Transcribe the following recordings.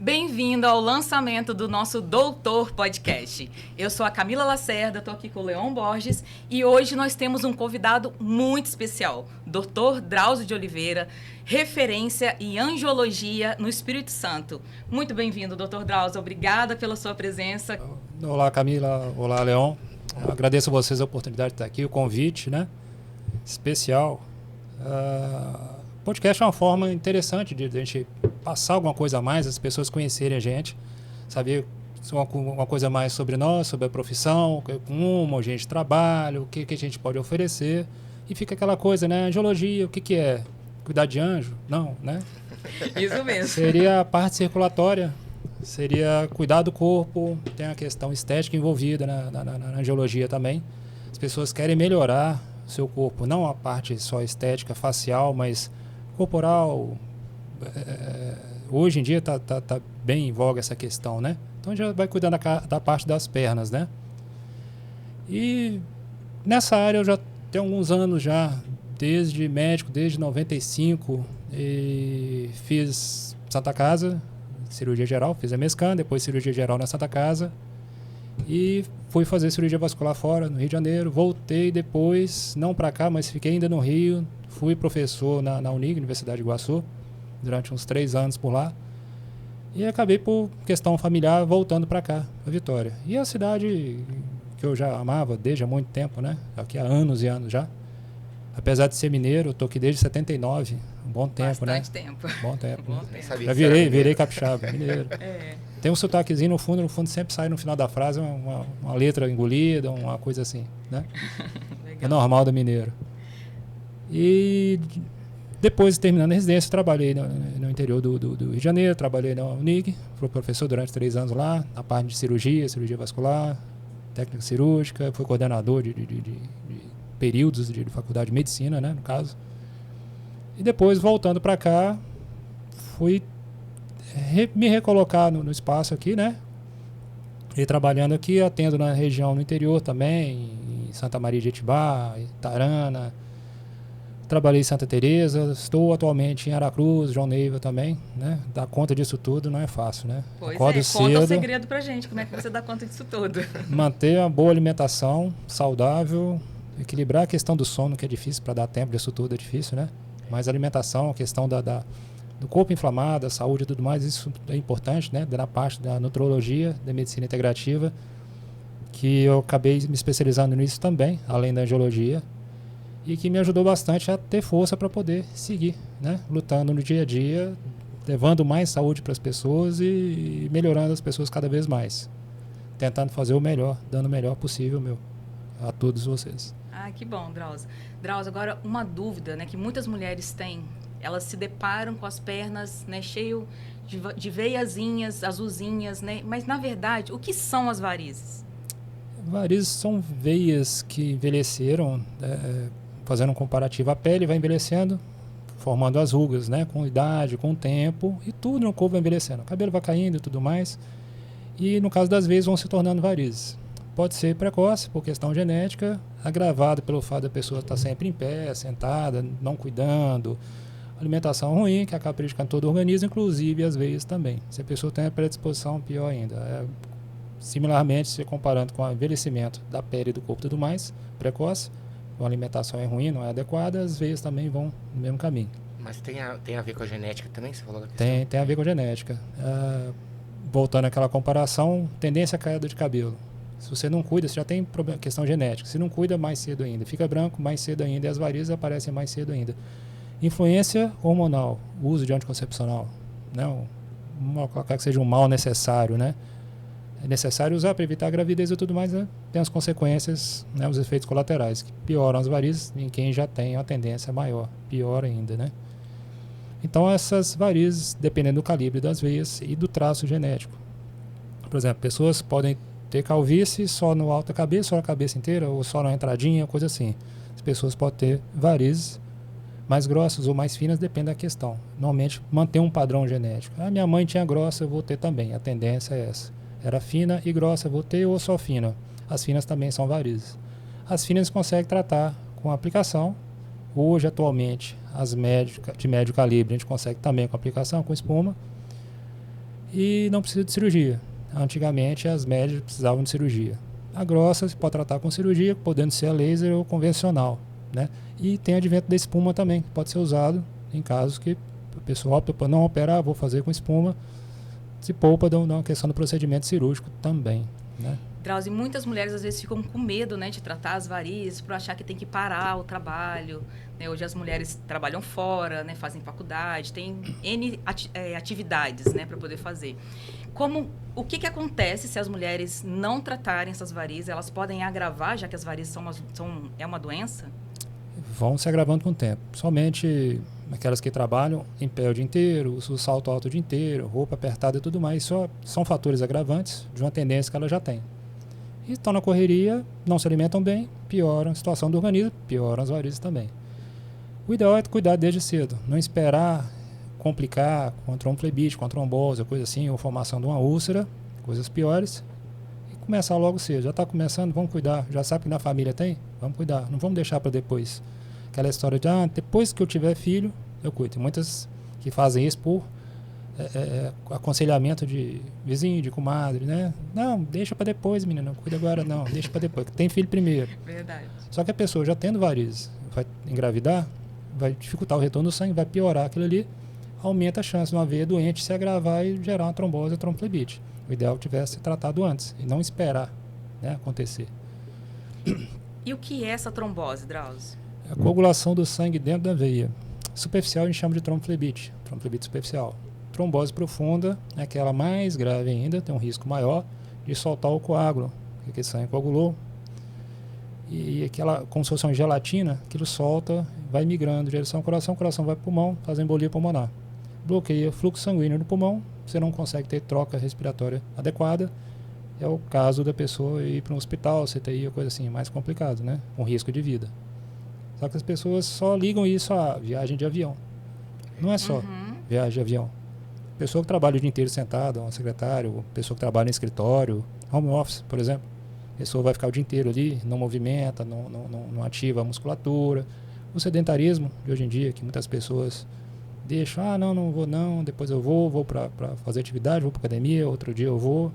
Bem-vindo ao lançamento do nosso Doutor Podcast. Eu sou a Camila Lacerda, estou aqui com o Leon Borges e hoje nós temos um convidado muito especial, Dr. Drauzio de Oliveira, referência em angiologia no Espírito Santo. Muito bem-vindo, Dr. Drauzio. Obrigada pela sua presença. Olá, Camila. Olá, Leon. Eu agradeço a vocês a oportunidade de estar aqui, o convite, né? Especial. Podcast é uma forma interessante de a gente passar alguma coisa a mais, as pessoas conhecerem a gente, saber uma coisa mais sobre nós, sobre a profissão, como a gente trabalha, o que a gente pode oferecer. E fica aquela coisa, né? Angiologia, o que é? Cuidar de anjo? Não, né? Isso mesmo. Seria a parte circulatória, seria cuidar do corpo, tem a questão estética envolvida na angiologia também. As pessoas querem melhorar o seu corpo, não a parte só estética, facial, mas corporal. Hoje em dia tá bem em voga essa questão, né? Então já vai cuidando da parte das pernas, né? E nessa área eu já tenho alguns anos já, desde médico, desde 95, e fiz Santa Casa, cirurgia geral, fiz a Mescan, depois cirurgia geral na Santa Casa, e fui fazer cirurgia vascular fora, no Rio de Janeiro, voltei depois, não para cá, mas fiquei ainda no Rio, fui professor na Unig, Universidade de Iguaçu, durante uns 3 anos por lá, e acabei por questão familiar voltando para cá, para Vitória. E a cidade que eu já amava desde há muito tempo, né? Aqui há anos e anos já. Apesar de ser mineiro, eu tô aqui desde 79, um bom tempo, Bastante né? tempo. Bom tempo. Bom tempo. Já virei capixaba, mineiro. É. Tem um sotaquezinho no fundo sempre sai no final da frase uma letra engolida, uma coisa assim, né? É normal do mineiro. E depois, terminando a residência, trabalhei no interior do Rio de Janeiro, trabalhei na Unig, fui professor durante 3 anos lá, na parte de cirurgia vascular, técnica cirúrgica, fui coordenador de períodos de faculdade de medicina, né, no caso. E depois, voltando para cá, fui me recolocar no espaço aqui, né? E trabalhando aqui, atendo na região no interior também, em Santa Maria de Itibá, Itarana. Trabalhei em Santa Teresa, estou atualmente em Aracruz, João Neiva também, né? Dar conta disso tudo não é fácil, né? Pois Acordo conta o cedo, segredo pra gente, como é que você dá conta disso tudo? manter uma boa alimentação, saudável, equilibrar a questão do sono, que é difícil, para dar tempo disso tudo é difícil, né? Mas a alimentação, a questão do corpo inflamado, a saúde e tudo mais, isso é importante, né? Na parte da nutrologia, da medicina integrativa, que eu acabei me especializando nisso também, além da angiologia, e que me ajudou bastante a ter força para poder seguir, né? Lutando no dia a dia, levando mais saúde para as pessoas e melhorando as pessoas cada vez mais. Tentando fazer o melhor, dando o melhor possível a todos vocês. Ah, que bom, Drauzio. Drauzio, agora uma dúvida, né, que muitas mulheres têm. Elas se deparam com as pernas, né, cheio de veiazinhas, azulzinhas, né? Mas, na verdade, o que são as varizes? Varizes são veias que envelheceram, fazendo um comparativo, a pele vai envelhecendo, formando as rugas, né? Com idade, com o tempo, e tudo no corpo vai envelhecendo. O cabelo vai caindo e tudo mais. E no caso das veias vão se tornando varizes. Pode ser precoce, por questão genética, agravado pelo fato da pessoa estar sempre em pé, sentada, não cuidando, alimentação ruim, que acaba prejudicando todo o organismo, inclusive as veias também. Se a pessoa tem a predisposição, pior ainda. Similarmente, se comparando com o envelhecimento da pele, do corpo e tudo mais, precoce, a alimentação é ruim, não é adequada, as veias também vão no mesmo caminho. Mas tem a ver com a genética também, você falou da questão? Tem a ver com a genética. Voltando àquela comparação, tendência à queda de cabelo. Se você não cuida, você já tem questão genética. Se não cuida, mais cedo ainda. Fica branco, mais cedo ainda. E as varizes aparecem mais cedo ainda. Influência hormonal, uso de anticoncepcional. Né? Vamos colocar que seja um mal necessário, né? É necessário usar para evitar a gravidez e tudo mais, né? Tem as consequências, né? Os efeitos colaterais, que pioram as varizes em quem já tem uma tendência maior. Pior ainda, né? Então, essas varizes, dependendo do calibre das veias e do traço genético. Por exemplo, pessoas podem ter calvície só no alto da cabeça, só na cabeça inteira, ou só na entradinha, coisa assim. As pessoas podem ter varizes mais grossas ou mais finas, depende da questão. Normalmente, manter um padrão genético. Minha mãe tinha grossa, eu vou ter também. A tendência é essa. Era fina e grossa, eu vou ter, ou só fina. As finas também são varizes. As finas consegue tratar com aplicação. Hoje, atualmente, as de médio calibre, a gente consegue também com aplicação, com espuma. e não precisa de cirurgia. Antigamente as médias precisavam de cirurgia. A grossa você pode tratar com cirurgia, podendo ser a laser ou convencional, né? E tem advento da espuma também, que pode ser usado em casos que a pessoa opta por não operar, vou fazer com espuma, se poupa da questão do procedimento cirúrgico também, né? Drauzio, muitas mulheres às vezes ficam com medo, né, de tratar as varizes, por achar que tem que parar o trabalho, né? Hoje as mulheres trabalham fora, né, fazem faculdade, tem N atividades, né, para poder fazer. O que acontece se as mulheres não tratarem essas varizes? Elas podem agravar, já que as varizes é uma doença? Vão se agravando com o tempo. Somente aquelas que trabalham em pé o dia inteiro, o salto alto o dia inteiro, roupa apertada e tudo mais, são fatores agravantes de uma tendência que ela já tem. E estão na correria, não se alimentam bem, pioram a situação do organismo, pioram as varizes também. O ideal é cuidar desde cedo, não esperar complicar com tromboflebite, com trombose, coisa assim, ou formação de uma úlcera, coisas piores, e começar logo cedo. Já está começando, vamos cuidar. Já sabe que na família tem? Vamos cuidar. Não vamos deixar para depois. Aquela história de, depois que eu tiver filho, eu cuido. Tem muitas que fazem isso por aconselhamento de vizinho, de comadre, né? Não, deixa para depois, menina, não cuida agora não, deixa para depois, tem filho primeiro. Verdade. Só que a pessoa já tendo varizes, vai engravidar, vai dificultar o retorno do sangue, vai piorar aquilo ali, aumenta a chance de uma veia doente se agravar e gerar uma trombose ou tromboflebite. O ideal é que tivesse tratado antes e não esperar, né, acontecer. E o que é essa trombose, Drauzio? A coagulação do sangue dentro da veia. Superficial a gente chama de tromboflebite superficial. Trombose profunda é aquela mais grave ainda, tem um risco maior de soltar o coágulo, porque o sangue coagulou. E aquela, como se fosse uma gelatina, aquilo solta, vai migrando de direção ao coração, o coração vai para o pulmão, faz embolia pulmonar. Bloqueia o fluxo sanguíneo no pulmão, você não consegue ter troca respiratória adequada. É o caso da pessoa ir para um hospital, CTI, coisa assim, mais complicado, né? Com risco de vida. Só que as pessoas só ligam isso à viagem de avião. Não é só viagem de avião. Pessoa que trabalha o dia inteiro sentada, um secretário, pessoa que trabalha no escritório, home office, por exemplo. A pessoa vai ficar o dia inteiro ali, não movimenta, não ativa a musculatura. O sedentarismo de hoje em dia, que muitas pessoas deixam, não vou não, depois eu vou para fazer atividade, vou para academia, outro dia eu vou.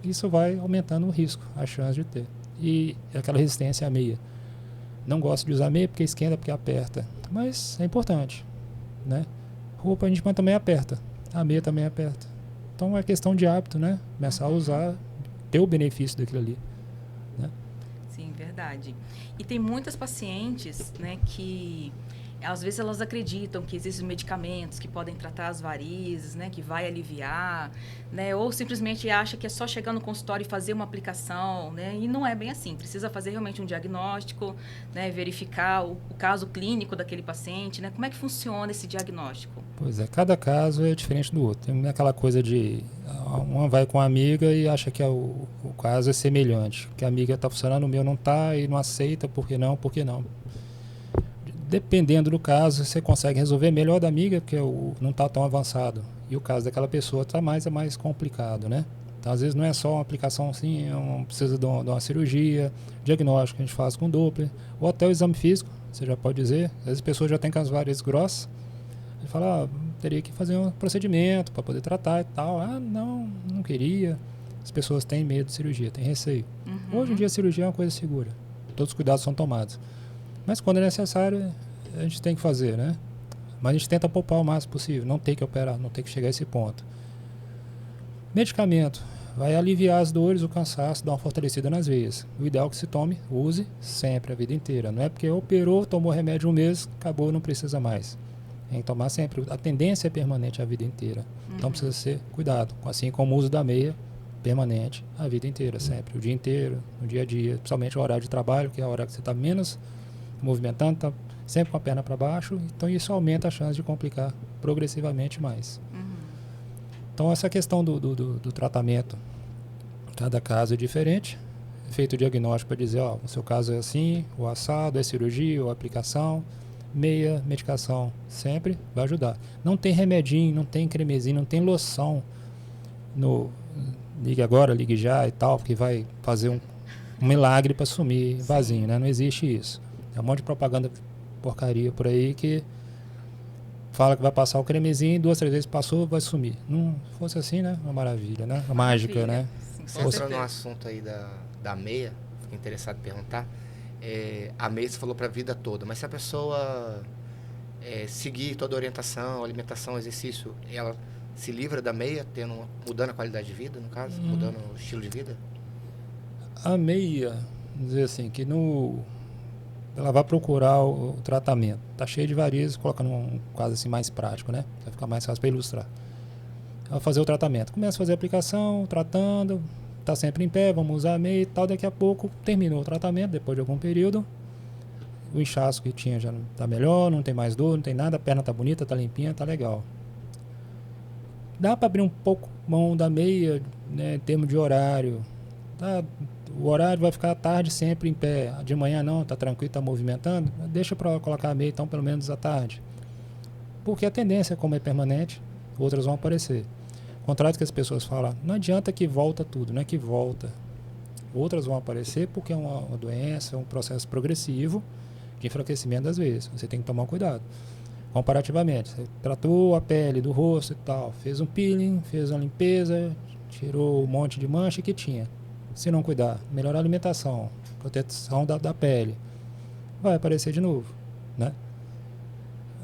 Isso vai aumentando o risco, a chance de ter. E aquela resistência à meia. Não gosto de usar meia porque esquenta, porque aperta. Mas é importante, né? Roupa a gente também aperta. A meia também aperta. Então é questão de hábito, né? Começar a usar, ter o benefício daquilo ali. Né? Sim, verdade. E tem muitas pacientes, né, que às vezes elas acreditam que existem medicamentos que podem tratar as varizes, né, que vai aliviar, né, ou simplesmente acha que é só chegar no consultório e fazer uma aplicação, né, e não é bem assim. Precisa fazer realmente um diagnóstico, né, verificar o caso clínico daquele paciente, né, como é que funciona esse diagnóstico? Pois é, cada caso é diferente do outro. Tem aquela coisa de uma vai com a amiga e acha que o caso é semelhante, que a amiga está funcionando, o meu não está e não aceita, por que não? Dependendo do caso, você consegue resolver melhor da amiga, porque não está tão avançado. E o caso daquela pessoa é mais complicado, né? Então, às vezes, não é só uma aplicação assim, precisa de uma cirurgia, diagnóstico que a gente faz com Doppler, ou até o exame físico, você já pode dizer. Às vezes, a pessoa já tem com as varizes grossas, e fala, teria que fazer um procedimento para poder tratar e tal. Não queria. As pessoas têm medo de cirurgia, têm receio. Hoje em dia, a cirurgia é uma coisa segura. Todos os cuidados são tomados. Mas quando é necessário, a gente tem que fazer, né? Mas a gente tenta poupar o máximo possível, não tem que operar, não tem que chegar a esse ponto. Medicamento, vai aliviar as dores, o cansaço, dar uma fortalecida nas veias. O ideal é que se tome, use sempre, a vida inteira. Não é porque operou, tomou remédio um mês, acabou, não precisa mais. Tem que tomar sempre. A tendência é permanente a vida inteira. Então precisa ser cuidado, assim como o uso da meia, permanente a vida inteira, sempre. O dia inteiro, no dia a dia, principalmente o horário de trabalho, que é a hora que você está menos movimentando, está sempre com a perna para baixo, então isso aumenta a chance de complicar progressivamente mais. Então essa questão do tratamento, cada caso é diferente, é feito o diagnóstico para dizer, o seu caso é assim, o assado, é cirurgia ou aplicação, meia, medicação, sempre vai ajudar. Não tem remedinho, não tem cremezinho, não tem loção no ligue agora, ligue já e tal, porque vai fazer um milagre para sumir vazio, né? Não existe isso. É um monte de propaganda porcaria por aí que fala que vai passar o cremezinho, 2, 3 vezes passou, vai sumir. Não fosse assim, né? Uma maravilha, né? Uma mágica, né? Sim, Você entrou no assunto aí da meia, fiquei interessado em perguntar. A meia você falou para a vida toda, mas se a pessoa seguir toda a orientação, alimentação, exercício, ela se livra da meia, mudando a qualidade de vida, no caso, mudando o estilo de vida? A meia, vamos dizer assim, que ela vai procurar o tratamento. Tá cheio de varizes, colocando um quase assim mais prático, né? Vai ficar mais fácil para ilustrar. Ela vai fazer o tratamento. Começa a fazer a aplicação, tratando, tá sempre em pé, vamos usar a meia e tal. Daqui a pouco terminou o tratamento, depois de algum período. O inchaço que tinha já tá melhor, não tem mais dor, não tem nada, a perna tá bonita, tá limpinha, tá legal. Dá para abrir um pouco mão da meia, né, em termos de horário. O horário vai ficar à tarde sempre em pé. De manhã não, tá tranquilo, tá movimentando. Deixa para colocar a meia então pelo menos à tarde. Porque a tendência, como é permanente, outras vão aparecer. Ao contrário do que as pessoas falam, não adianta que volta tudo, não é que volta. Outras vão aparecer porque é uma doença, é um processo progressivo de enfraquecimento das veias. Você tem que tomar cuidado. Comparativamente, você tratou a pele do rosto e tal, fez um peeling, fez uma limpeza, tirou um monte de mancha que tinha. Se não cuidar, melhorar a alimentação, proteção da pele, vai aparecer de novo, né?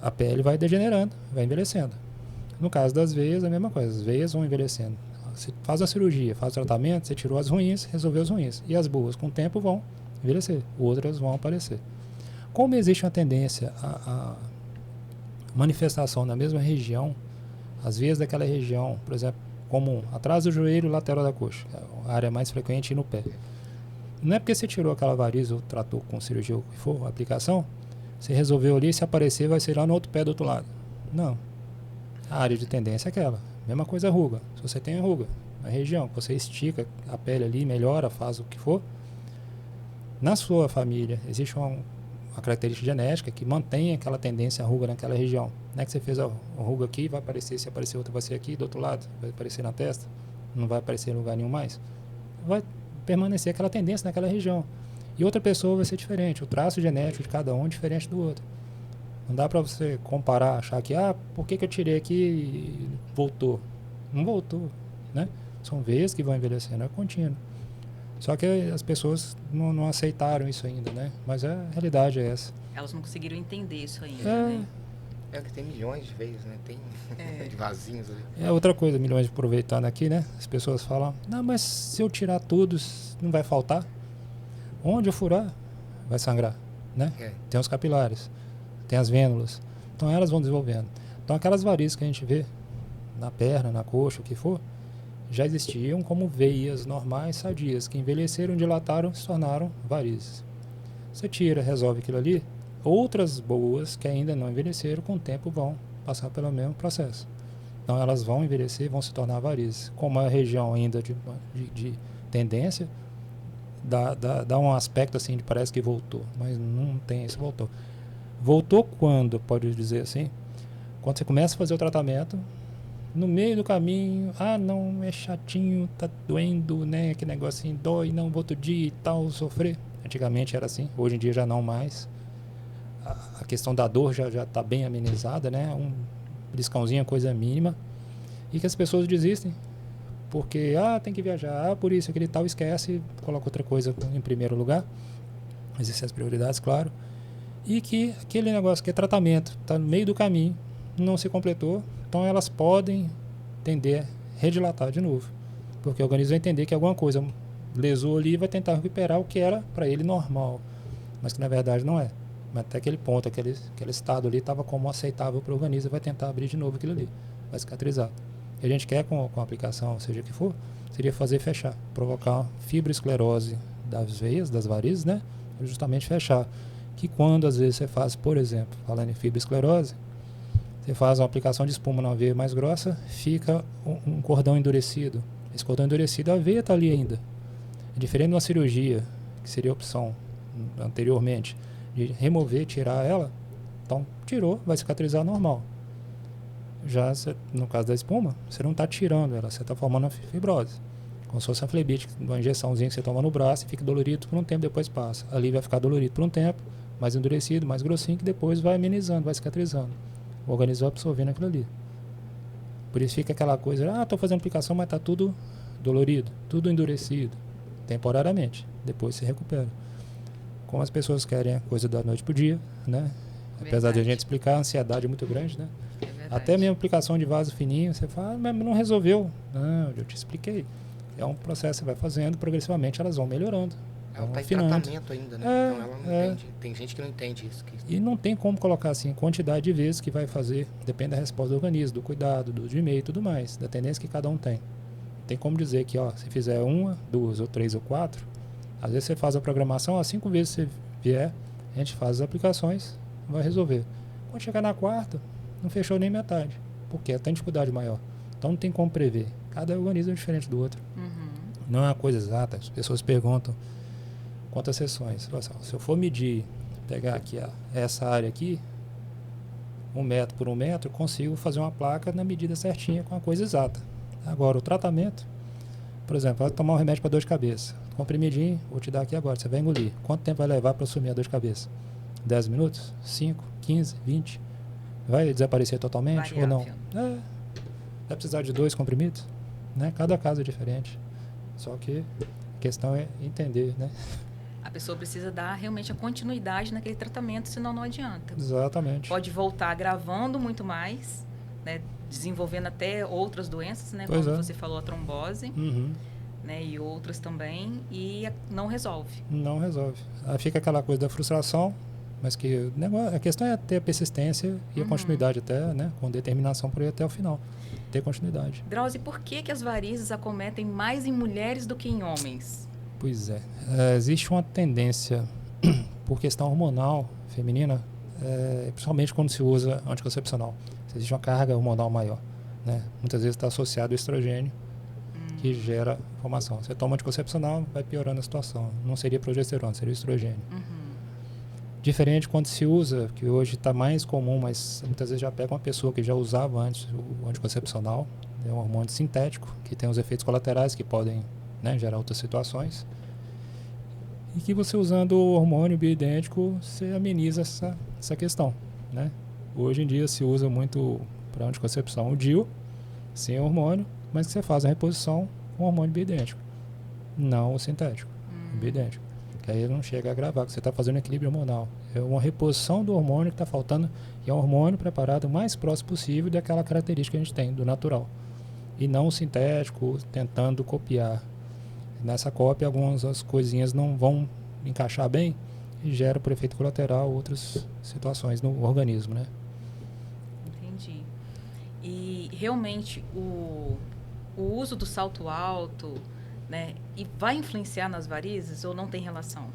A pele vai degenerando, vai envelhecendo. No caso das veias, a mesma coisa, as veias vão envelhecendo. Você faz a cirurgia, faz o tratamento, você tirou as ruins, resolveu as ruins. E as boas, com o tempo, vão envelhecer, outras vão aparecer. Como existe uma tendência a manifestação na mesma região, as veias daquela região, por exemplo, comum, atrás do joelho, lateral da coxa, a área mais frequente no pé. Não é porque você tirou aquela variz ou tratou com cirurgia ou o que for, a aplicação, você resolveu ali, se aparecer vai ser lá no outro pé do outro lado. Não. A área de tendência é aquela. Mesma coisa a ruga. Se você tem ruga na região, você estica a pele ali, melhora, faz o que for, na sua família existe uma característica genética que mantém aquela tendência à ruga naquela região. Não é que você fez a ruga aqui, vai aparecer, se aparecer outra vai ser aqui, do outro lado, vai aparecer na testa, não vai aparecer em lugar nenhum mais. Vai permanecer aquela tendência naquela região. E outra pessoa vai ser diferente, o traço genético de cada um é diferente do outro. Não dá para você comparar, achar que, por que eu tirei aqui e voltou? Não voltou, né? São veias que vão envelhecendo, é contínuo. Só que as pessoas não aceitaram isso ainda, né? Mas a realidade é essa. Elas não conseguiram entender isso ainda, né? Que tem milhões de veias, né? Tem de vasinhos ali. É outra coisa, milhões aproveitando aqui, né? As pessoas falam, não, mas se eu tirar todos, não vai faltar? Onde eu furar, vai sangrar, né? Tem os capilares, tem as vênulas. Então elas vão desenvolvendo. Então aquelas varizes que a gente vê na perna, na coxa, o que for, já existiam como veias normais, sadias, que envelheceram, dilataram, se tornaram varizes. Você tira, resolve aquilo ali, outras boas que ainda não envelheceram, com o tempo vão passar pelo mesmo processo. Então elas vão envelhecer, vão se tornar varizes. Como a região ainda de tendência, dá um aspecto assim de parece que voltou, mas não tem esse voltou. Voltou quando, pode dizer assim, quando você começa a fazer o tratamento, no meio do caminho, não, é chatinho, tá doendo, né, aquele negocinho dói, não, vou outro dia e tal, sofrer. Antigamente era assim, hoje em dia já não mais. A questão da dor já tá bem amenizada, né, um beliscãozinho, coisa mínima, e que as pessoas desistem, porque, tem que viajar, por isso, aquele tal, esquece, coloca outra coisa em primeiro lugar, existem as prioridades, claro, e que aquele negócio que é tratamento, tá no meio do caminho, não se completou, então elas podem tender a redilatar de novo, porque o organismo vai entender que alguma coisa lesou ali e vai tentar recuperar o que era para ele normal, mas que na verdade não é. Mas até aquele ponto, aquele estado ali estava como aceitável para o organismo, vai tentar abrir de novo aquilo ali, vai cicatrizar. E a gente quer com a aplicação, seja o que for, seria fazer fechar, provocar fibroesclerose das veias, das varizes, né? Justamente fechar. Que quando às vezes você faz, por exemplo, falando em fibroesclerose, você faz uma aplicação de espuma numa veia mais grossa, fica um cordão endurecido. Esse cordão endurecido, a veia está ali ainda. É diferente de uma cirurgia, que seria a opção anteriormente, de remover, tirar ela. Então, tirou, vai cicatrizar normal. Já no caso da espuma, você não está tirando ela, você está formando uma fibrose. Como se fosse uma flebite, uma injeçãozinha que você toma no braço e fica dolorido por um tempo, depois passa. Ali vai ficar dolorido por um tempo, mais endurecido, mais grossinho, que depois vai amenizando, vai cicatrizando. o organismo vai absorvendo aquilo ali. Por isso fica aquela coisa, estou fazendo aplicação, mas está tudo dolorido, tudo endurecido, temporariamente, depois se recupera. Como as pessoas querem a coisa da noite para o dia, né? Apesar de a gente explicar, a ansiedade é muito grande, né? Até mesmo aplicação de vaso fininho, você fala, mas não resolveu. Não, eu te expliquei. É um processo que você vai fazendo, progressivamente elas vão melhorando. Ela está em tratamento ainda, né? Então ela não entende. Tem gente que não entende isso. E não tem como colocar assim, quantidade de vezes que vai fazer, depende da resposta do organismo, do cuidado, do de meio e tudo mais, da tendência que cada um tem. Tem como dizer que, se fizer 1, 2 ou 3 ou 4, às vezes você faz a programação, 5 vezes você vier, a gente faz as aplicações, vai resolver. Quando chegar na quarta, não fechou nem metade, porque tem dificuldade maior. Então não tem como prever. Cada organismo é diferente do outro. Não é uma coisa exata. As pessoas perguntam quantas sessões. Se eu for medir, pegar aqui essa área aqui, 1 metro por 1 metro, eu consigo fazer uma placa na medida certinha com a coisa exata. Agora, o tratamento, por exemplo, vai tomar um remédio para dor de cabeça. Comprimidinho, vou te dar aqui agora, você vai engolir. Quanto tempo vai levar para assumir a dor de cabeça? 10 minutos? 5, 15, 20? Vai desaparecer totalmente ou não? Vai precisar de 2 comprimidos? Né? Cada caso é diferente. Só que a questão é entender, né? A pessoa precisa dar realmente a continuidade naquele tratamento, senão não adianta. Exatamente. Pode voltar agravando muito mais, né? Desenvolvendo até outras doenças, né? Pois Como você falou, a trombose, né? E outras também, e não resolve. Não resolve. Aí fica aquela coisa da frustração, mas que a questão é ter a persistência e a continuidade até, né? Com determinação por ir até o final. Ter continuidade. Drauzio, por que as varizes acometem mais em mulheres do que em homens? Pois é. Existe uma tendência, por questão hormonal feminina, principalmente quando se usa anticoncepcional. Existe uma carga hormonal maior. Né? Muitas vezes está associado ao estrogênio, que gera formação. Você toma anticoncepcional, vai piorando a situação. Não seria progesterona, seria o estrogênio. Diferente quando se usa, que hoje está mais comum, mas muitas vezes já pega uma pessoa que já usava antes o anticoncepcional, é um hormônio sintético, que tem os efeitos colaterais que podem, né, gerar outras situações. E que você usando o hormônio bioidêntico, você ameniza essa questão. Né? Hoje em dia se usa muito para anticoncepção o DIU, sem hormônio, mas que você faz a reposição com hormônio bioidêntico, não o sintético, o bioidêntico. Que aí não chega a agravar, que você está fazendo equilíbrio hormonal. É uma reposição do hormônio que está faltando, e é um hormônio preparado o mais próximo possível daquela característica que a gente tem, do natural. E não o sintético, tentando copiar. Nessa cópia, algumas coisinhas não vão encaixar bem e gera, por efeito colateral, outras situações no organismo, né? Entendi. E realmente o uso do salto alto, né, e vai influenciar nas varizes ou não tem relação?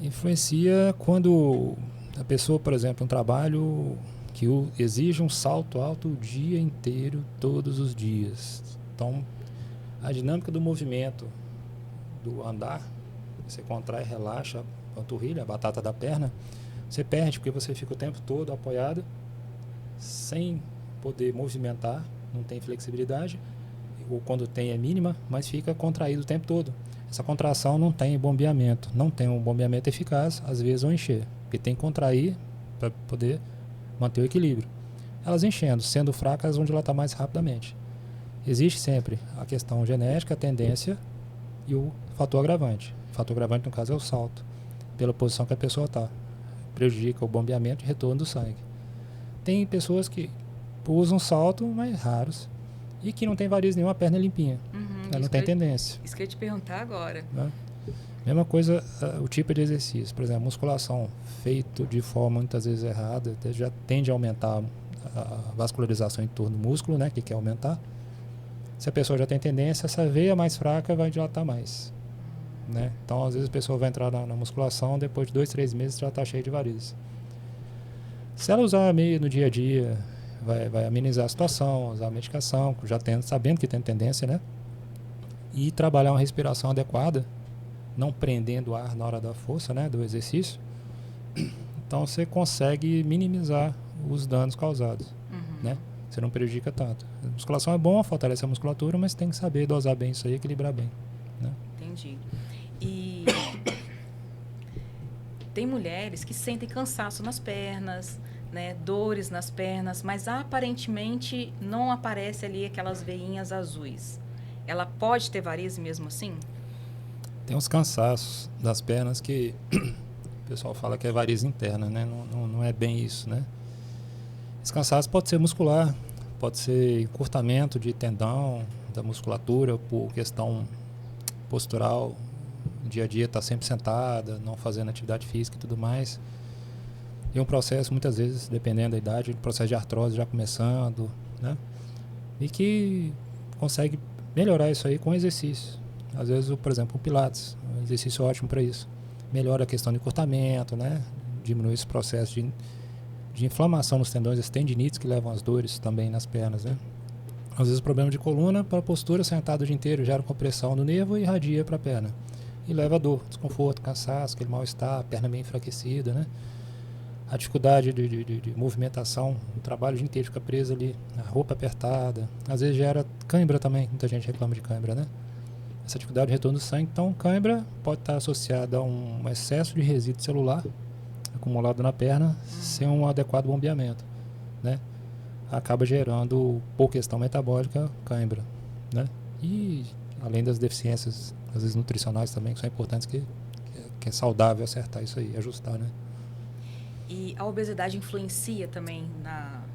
Influencia quando a pessoa, por exemplo, um trabalho que exige um salto alto o dia inteiro, todos os dias. Então, a dinâmica do movimento, do andar, você contrai, relaxa a panturrilha, a batata da perna, você perde porque você fica o tempo todo apoiado, sem poder movimentar, não tem flexibilidade, ou quando tem é mínima, mas fica contraído o tempo todo. Essa contração não tem bombeamento, não tem um bombeamento eficaz, às vezes vão encher, porque tem que contrair para poder manter o equilíbrio. Elas enchendo, sendo fracas, vão dilatar mais rapidamente. Existe sempre a questão genética, a tendência e o fator agravante. O fator agravante, no caso, é o salto, pela posição que a pessoa está. Prejudica o bombeamento e retorno do sangue. Tem pessoas que usam salto, mas raros, e que não tem varizes nenhuma, a perna é limpinha. Ela não tem tendência. Isso que eu ia te perguntar agora. Né? Mesma coisa, o tipo de exercício. Por exemplo, musculação feito de forma muitas vezes errada, já tende a aumentar a vascularização em torno do músculo, né, que quer aumentar. Se a pessoa já tem tendência, essa veia mais fraca vai dilatar mais. Né? Então, às vezes, a pessoa vai entrar na musculação, depois de 2, 3 meses já está cheia de varizes. Se ela usar meio no dia a dia, vai amenizar a situação, usar a medicação, já sabendo que tem tendência, né? E trabalhar uma respiração adequada, não prendendo o ar na hora da força, né, do exercício. Então você consegue minimizar os danos causados, né? Você não prejudica tanto. A musculação é bom, fortalece a musculatura, mas tem que saber dosar bem isso aí, equilibrar bem, né? Entendi. E tem mulheres que sentem cansaço nas pernas, né, dores nas pernas, mas aparentemente não aparece ali aquelas veinhas azuis. Ela pode ter varizes mesmo assim? Tem uns cansaços das pernas que o pessoal fala que é variz interna, né? Não é bem isso, né? Esse cansaço pode ser muscular, pode ser encurtamento de tendão, da musculatura por questão postural, dia a dia está sempre sentada, não fazendo atividade física e tudo mais. E um processo, muitas vezes, dependendo da idade, processo de artrose já começando, né? E que consegue melhorar isso aí com exercício. Às vezes, por exemplo, o Pilates, um exercício ótimo para isso. Melhora a questão de encurtamento, né? Diminui esse processo de inflamação nos tendões, as tendinites que levam às dores também nas pernas, né? Às vezes, problema de coluna, para a postura, sentado o dia inteiro, gera compressão do nervo e irradia para a perna. E leva a dor, desconforto, cansaço, aquele mal-estar, a perna meio enfraquecida, né? A dificuldade de movimentação, o trabalho o dia inteiro fica preso ali, a roupa apertada. Às vezes gera cãibra também, muita gente reclama de cãibra, né? Essa dificuldade de retorno do sangue. Então, cãibra pode estar associada a um excesso de resíduo celular acumulado na perna sem um adequado bombeamento, né? Acaba gerando, por questão metabólica, cãibra, né? E além das deficiências, às vezes nutricionais também, que são importantes, que é saudável acertar isso aí, ajustar, né? E a obesidade influencia também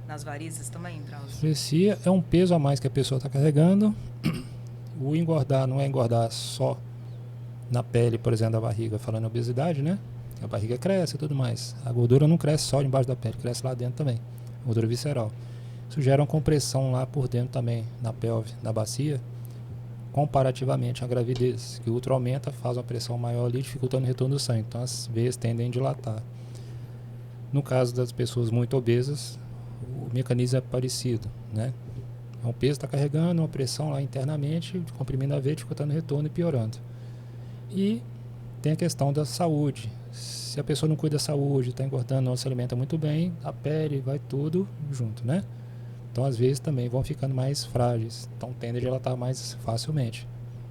nas varizes também, Drauzio? Influencia, é um peso a mais que a pessoa está carregando. O engordar não é engordar só na pele, por exemplo, da barriga, falando obesidade, né? A barriga cresce e tudo mais. A gordura não cresce só embaixo da pele, cresce lá dentro também. Gordura visceral. Isso gera uma compressão lá por dentro também, na pelve, na bacia, comparativamente à gravidez, que o útero aumenta, faz uma pressão maior ali, dificultando o retorno do sangue. Então as veias tendem a dilatar. No caso das pessoas muito obesas, o mecanismo é parecido, né? É um peso que está carregando, uma pressão lá internamente, comprimindo a veia, dificultando o retorno e piorando. E tem a questão da saúde. Se a pessoa não cuida da saúde, está engordando, não se alimenta muito bem, a pele vai tudo junto, né? Então, às vezes, também vão ficando mais frágeis. Então, tende a dilatar mais facilmente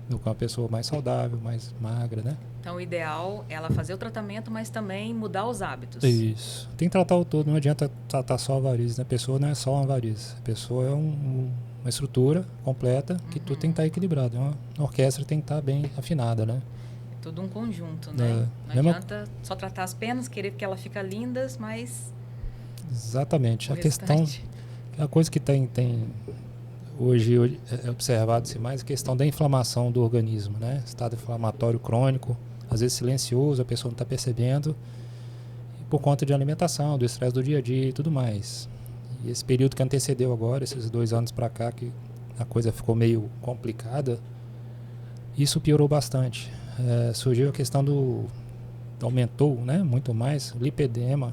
do que uma pessoa mais saudável, mais magra, né? Então, o ideal é ela fazer o tratamento, mas também mudar os hábitos. Isso. Tem que tratar o todo, não adianta tratar só a variz, né? A pessoa não é só uma variz. A pessoa é uma estrutura completa que tudo tem que estar equilibrado. Uma orquestra tem que estar bem afinada, né? É tudo um conjunto, né? É. Não adianta só tratar as pernas, querer que ela fica lindas, mas... Exatamente. A questão... A coisa que tem hoje é observado-se mais a questão da inflamação do organismo, né? Estado inflamatório crônico, às vezes silencioso, a pessoa não está percebendo, por conta de alimentação, do estresse do dia a dia e tudo mais. E esse período que antecedeu agora, esses 2 anos para cá, que a coisa ficou meio complicada, isso piorou bastante. Surgiu a questão aumentou, né, muito mais, o lipedema,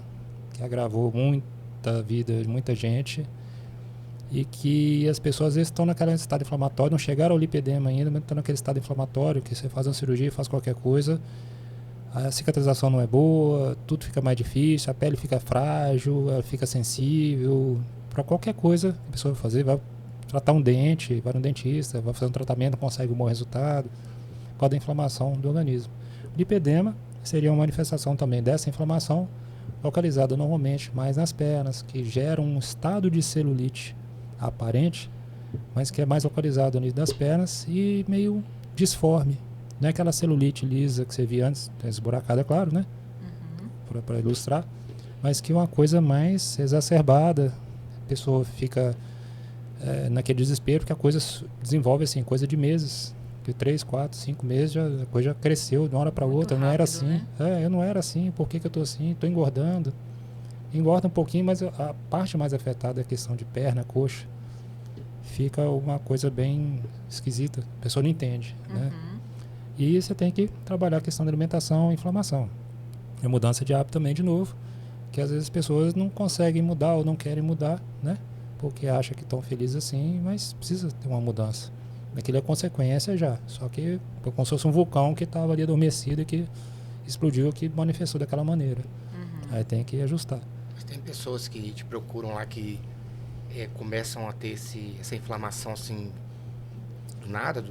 que agravou muita vida de muita gente, e que as pessoas às vezes estão naquele estado inflamatório, não chegaram ao lipedema ainda, mas estão naquele estado inflamatório, que você faz uma cirurgia, faz qualquer coisa, a cicatrização não é boa, tudo fica mais difícil, a pele fica frágil, ela fica sensível, para qualquer coisa a pessoa vai fazer, vai tratar um dente, vai no dentista, vai fazer um tratamento, não consegue um bom resultado, por causa da inflamação do organismo. O lipedema seria uma manifestação também dessa inflamação, localizada normalmente mais nas pernas, que gera um estado de celulite aparente, mas que é mais localizado ali das pernas e meio disforme. Não é aquela celulite lisa que você via antes, esburacada, claro, né? Para ilustrar, mas que é uma coisa mais exacerbada. A pessoa fica naquele desespero, que a coisa desenvolve assim, coisa de meses. De 3, 4, 5 meses, a coisa já cresceu de uma hora para outra. Muito Não era rápido, assim. né? Eu não era assim. Por que eu estou assim? Estou engordando. Engorda um pouquinho, mas a parte mais afetada é a questão de perna, coxa. Fica uma coisa bem esquisita. A pessoa não entende, né? E você tem que trabalhar a questão da alimentação e inflamação. E mudança de hábito também, de novo, que às vezes as pessoas não conseguem mudar ou não querem mudar, né? Porque acham que estão felizes assim, mas precisa ter uma mudança. Aquilo é consequência já, só que como se fosse um vulcão que estava ali adormecido e que explodiu, que manifestou daquela maneira. Aí tem que ajustar. Mas tem pessoas que te procuram lá que começam a ter essa inflamação assim do nada,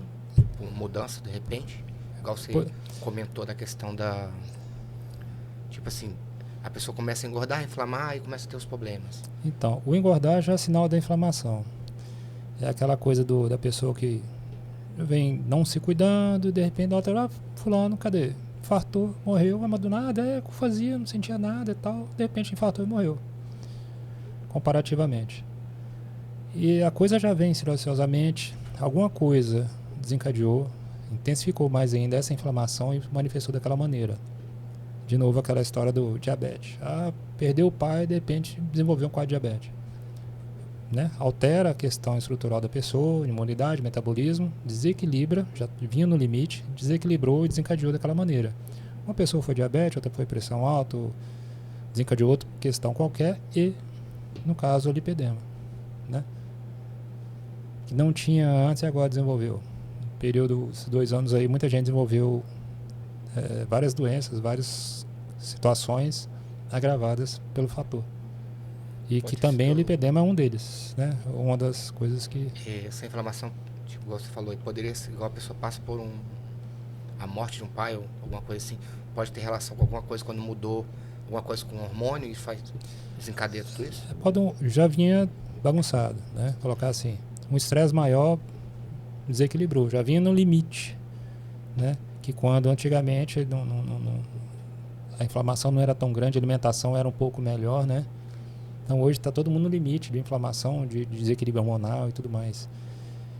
por mudança de repente, igual você comentou da questão da, tipo assim, A pessoa começa a engordar, inflamar e começa a ter os problemas. Então, o engordar já é sinal da inflamação. É aquela coisa da pessoa que vem não se cuidando, e de repente outra lá, fulano, cadê? Infartou, morreu, mas do nada, fazia, não sentia nada e tal, de repente infartou e morreu. Comparativamente. E a coisa já vem silenciosamente, alguma coisa desencadeou, intensificou mais ainda essa inflamação e manifestou daquela maneira. De novo aquela história do diabetes. Perdeu o pai, de repente desenvolveu um quadro de diabetes. Né? Altera a questão estrutural da pessoa, imunidade, metabolismo, desequilibra, já vinha no limite, desequilibrou e desencadeou daquela maneira. Uma pessoa foi diabetes, outra foi pressão alta, desencadeou outra questão qualquer e, no caso, o lipedema. Né? Que não tinha antes e agora desenvolveu. No período de 2 anos aí, muita gente desenvolveu várias doenças, várias situações agravadas pelo fator. E que também o lipedema é um deles, né? Uma das coisas que... Essa inflamação, tipo, igual você falou, poderia ser, igual a pessoa passa por a morte de um pai ou alguma coisa assim, pode ter relação com alguma coisa quando mudou, alguma coisa com hormônio e desencadeia tudo isso? Já vinha bagunçado, né? Colocar assim, um estresse maior desequilibrou, já vinha no limite, né? Que quando antigamente a inflamação não era tão grande, a alimentação era um pouco melhor, né? Então hoje está todo mundo no limite de inflamação, de desequilíbrio hormonal e tudo mais.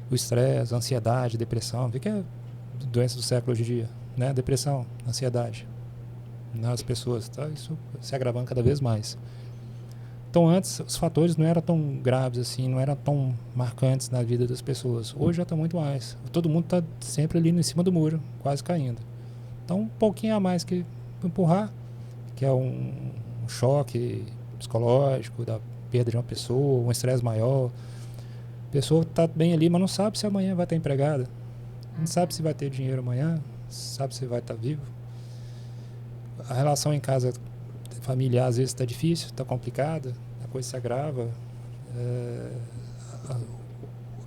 O estresse, a ansiedade, depressão, vê que é doença do século hoje em dia, né? Depressão, ansiedade nas pessoas, tá? Isso se agravando cada vez mais. Então antes os fatores não eram tão graves assim, não eram tão marcantes na vida das pessoas. Hoje já está muito mais. Todo mundo está sempre ali em cima do muro, quase caindo. Então um pouquinho a mais que empurrar, que é um choque psicológico, da perda de uma pessoa, um estresse maior. A pessoa está bem ali, mas não sabe se amanhã vai estar empregada. Não sabe se vai ter dinheiro amanhã, sabe se vai estar vivo. A relação em casa familiar às vezes está difícil, está complicada, a coisa se agrava. A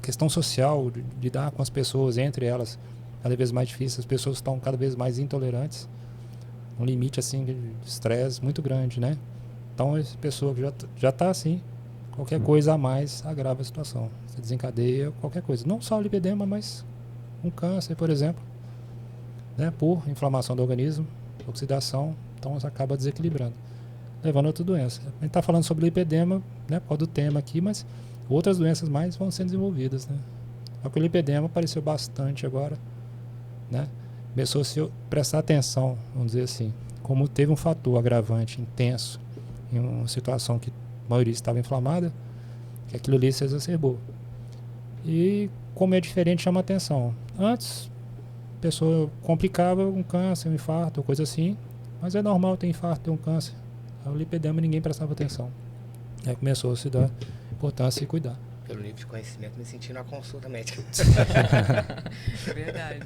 questão social, de lidar com as pessoas, entre elas, cada vez mais difícil. As pessoas estão cada vez mais intolerantes. Um limite assim de estresse muito grande, né? Então, essa pessoa que já está assim, qualquer coisa a mais agrava a situação. Você desencadeia qualquer coisa. Não só o lipedema, mas um câncer, por exemplo, né? Por inflamação do organismo, oxidação, então você acaba desequilibrando, levando a outra doença. A gente está falando sobre lipedema, né, por causa do tema aqui, mas outras doenças mais vão sendo desenvolvidas. Né? Só que o lipedema apareceu bastante agora. Né? Começou a se prestar atenção, vamos dizer assim, como teve um fator agravante intenso em uma situação que a maioria estava inflamada, que aquilo ali se exacerbou. E como é diferente, chama atenção. Antes, a pessoa complicava um câncer, um infarto, coisa assim, mas é normal ter infarto, ter um câncer. O lipedema ninguém prestava atenção. Aí começou a se dar importância e cuidar. Pelo nível de conhecimento, me senti na consulta médica. Verdade.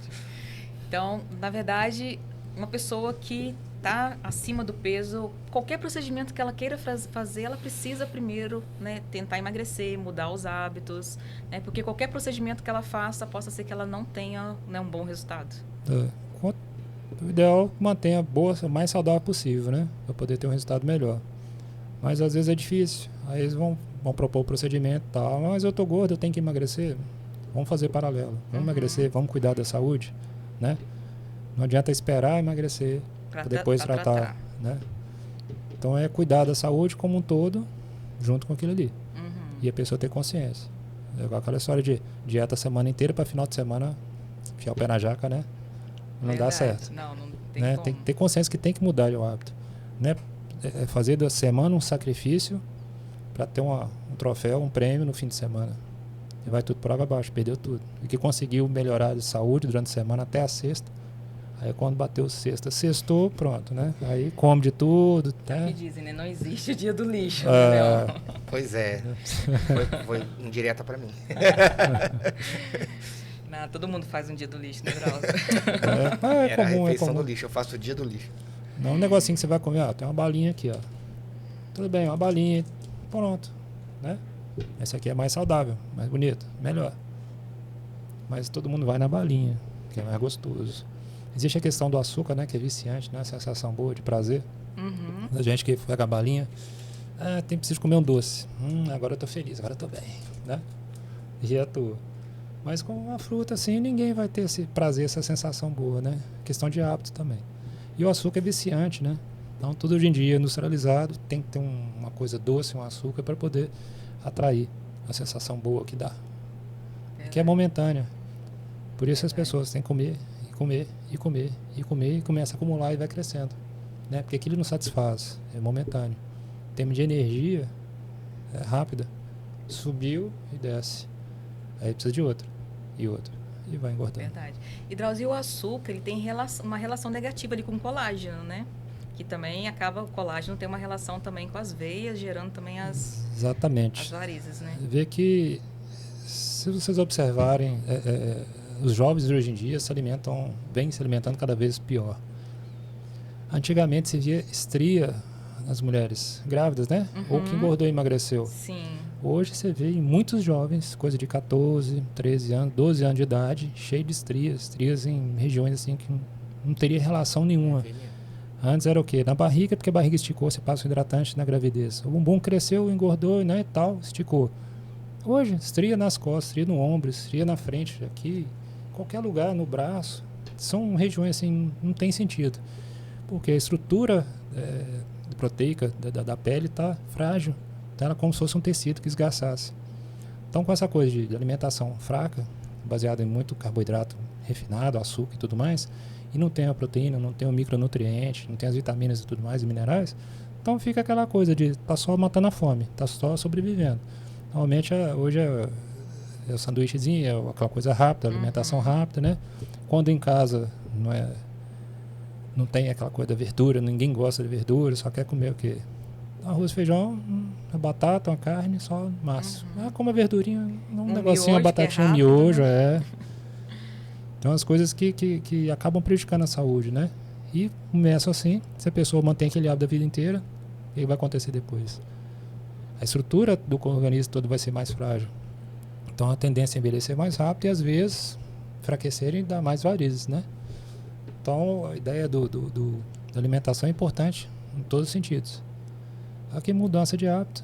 Então, na verdade, uma pessoa que está acima do peso, qualquer procedimento que ela queira fazer, ela precisa primeiro, né, tentar emagrecer, mudar os hábitos, né, porque qualquer procedimento que ela faça, possa ser que ela não tenha, né, um bom resultado. O ideal é manter a boa, o mais saudável possível, né, para poder ter um resultado melhor. Mas às vezes é difícil. Aí eles vão propor o procedimento e tal, mas eu tô gordo, eu tenho que emagrecer. Vamos fazer paralelo. Vamos emagrecer, vamos cuidar da saúde, né? Não adianta esperar emagrecer para depois tratar, né? Então é cuidar da saúde como um todo, junto com aquilo ali. E a pessoa ter consciência. É igual aquela história de dieta a semana inteira para final de semana enfiar o pé na jaca, né? Não dá certo. Não tem né? como. Tem que ter consciência que tem que mudar o hábito. Né? Fazer da semana um sacrifício para ter um troféu, um prêmio no fim de semana. E vai tudo por água abaixo, perdeu tudo. E que conseguiu melhorar de saúde durante a semana até a sexta. Aí quando bateu sexta, sextou, pronto, né? Aí come de tudo. Tá? Que dizem, né? Não existe o dia do lixo, né? Pois é. Foi indireta para mim. Não, todo mundo faz um dia do lixo, né, Drauzio? É comum, a refeição do lixo, eu faço o dia do lixo. Não, um negocinho que você vai comer, tem uma balinha aqui, ó. Tudo bem, uma balinha, pronto, né? Essa aqui é mais saudável, mais bonita, melhor. Mas todo mundo vai na balinha, que é mais gostoso. Existe a questão do açúcar, né, que é viciante, né? Sensação boa, de prazer. Uhum. A gente que pega a balinha, preciso comer um doce. Agora eu tô feliz, agora eu tô bem, né? E atua. Mas com a fruta, assim, ninguém vai ter esse prazer, essa sensação boa, né? Questão de hábito também. E o açúcar é viciante, né? Então, tudo hoje em dia industrializado, tem que ter uma coisa doce, um açúcar, para poder atrair a sensação boa que dá. Que é momentânea. Por isso as pessoas têm que comer, e comer, e comer, e comer, e começa a acumular e vai crescendo. Né? Porque aquilo não satisfaz, é momentâneo. Em termos de energia, é rápida. Subiu e desce. Aí precisa de outra, e outra, e vai engordando. Verdade. E Drauzio, o açúcar, ele tem uma relação negativa ali com o colágeno, né? Que também o colágeno tem uma relação também com as veias, gerando também as varizes, né? Vê que, se vocês observarem, os jovens de hoje em dia vêm se alimentando cada vez pior. Antigamente se via estria nas mulheres grávidas, né? Ou que engordou e emagreceu. Sim. Hoje você vê em muitos jovens, coisa de 14, 13 anos, 12 anos de idade, cheio de estrias em regiões assim que não teria relação nenhuma. Antes era o quê? Na barriga, porque a barriga esticou, você passa o hidratante na gravidez. O bumbum cresceu, engordou, né, e tal, esticou. Hoje, estria nas costas, estria no ombro, estria na frente, aqui, qualquer lugar, no braço. São regiões assim, não tem sentido. Porque a estrutura proteica da pele está frágil. Então ela é como se fosse um tecido que esgaçasse. Então, com essa coisa de alimentação fraca, baseada em muito carboidrato refinado, açúcar e tudo mais, e não tem a proteína, não tem o micronutriente, não tem as vitaminas e tudo mais, e minerais, então fica aquela coisa de tá só matando a fome, tá só sobrevivendo. Normalmente hoje é o sanduíchezinho, é aquela coisa rápida, alimentação rápida, né? Quando em casa não tem aquela coisa da verdura, ninguém gosta de verdura, só quer comer o quê? Arroz, feijão, uma batata, uma carne, só massa. Como a verdurinha, um negocinho, uma batatinha, um miojo, Então, as coisas que acabam prejudicando a saúde, né? E começa assim, se a pessoa mantém aquele hábito a vida inteira, o que vai acontecer depois? A estrutura do organismo todo vai ser mais frágil. Então, a tendência é envelhecer mais rápido e, às vezes, enfraquecer e dar mais varizes, né? Então, a ideia da alimentação é importante em todos os sentidos. Aqui, mudança de hábito.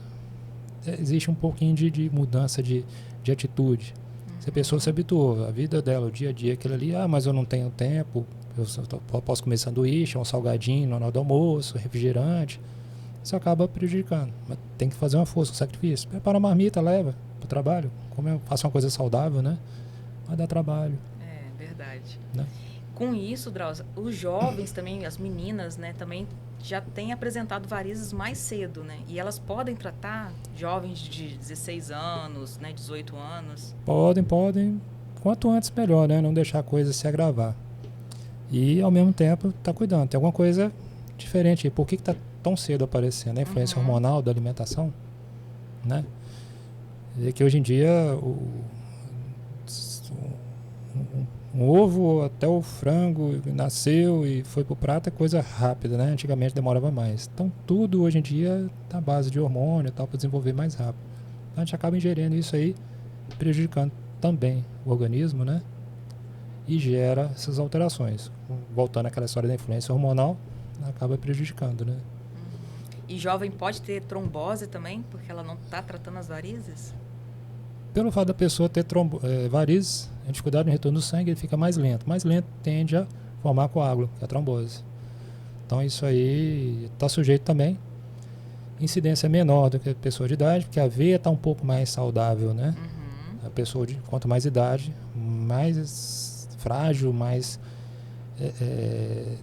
Existe um pouquinho de mudança de atitude. Se a pessoa se habituou, a vida dela, o dia a dia, aquilo ali, mas eu não tenho tempo, eu posso comer sanduíche, um salgadinho na hora do almoço, refrigerante, isso acaba prejudicando. Mas tem que fazer uma força, um sacrifício. Prepara uma marmita, leva para o trabalho, faça uma coisa saudável, né? Vai dar trabalho. É, verdade. Né? Com isso, Drauzio, os jovens também, as meninas, né, também já têm apresentado varizes mais cedo, né? E elas podem tratar jovens de 16 anos, né, 18 anos? Podem. Quanto antes, melhor, né? Não deixar a coisa se agravar. E, ao mesmo tempo, tá cuidando. Tem alguma coisa diferente aí. Por que tá tão cedo aparecendo? A influência hormonal da alimentação, né? E que hoje em dia um ovo até o frango nasceu e foi pro prato é coisa rápida, né? Antigamente demorava mais. Então tudo hoje em dia tá à base de hormônio e tal para desenvolver mais rápido. Então a gente acaba ingerindo isso aí, prejudicando também o organismo, né? E gera essas alterações. Voltando àquela história da influência hormonal, acaba prejudicando, né? E jovem pode ter trombose também, porque ela não está tratando as varizes? Pelo fato da pessoa ter varizes, a dificuldade no retorno do sangue, ele fica mais lento. Mais lento tende a formar coágulo, que é a trombose. Então isso aí está sujeito também. Incidência menor do que a pessoa de idade, porque a veia está um pouco mais saudável, né? A pessoa quanto mais idade, mais frágil, mais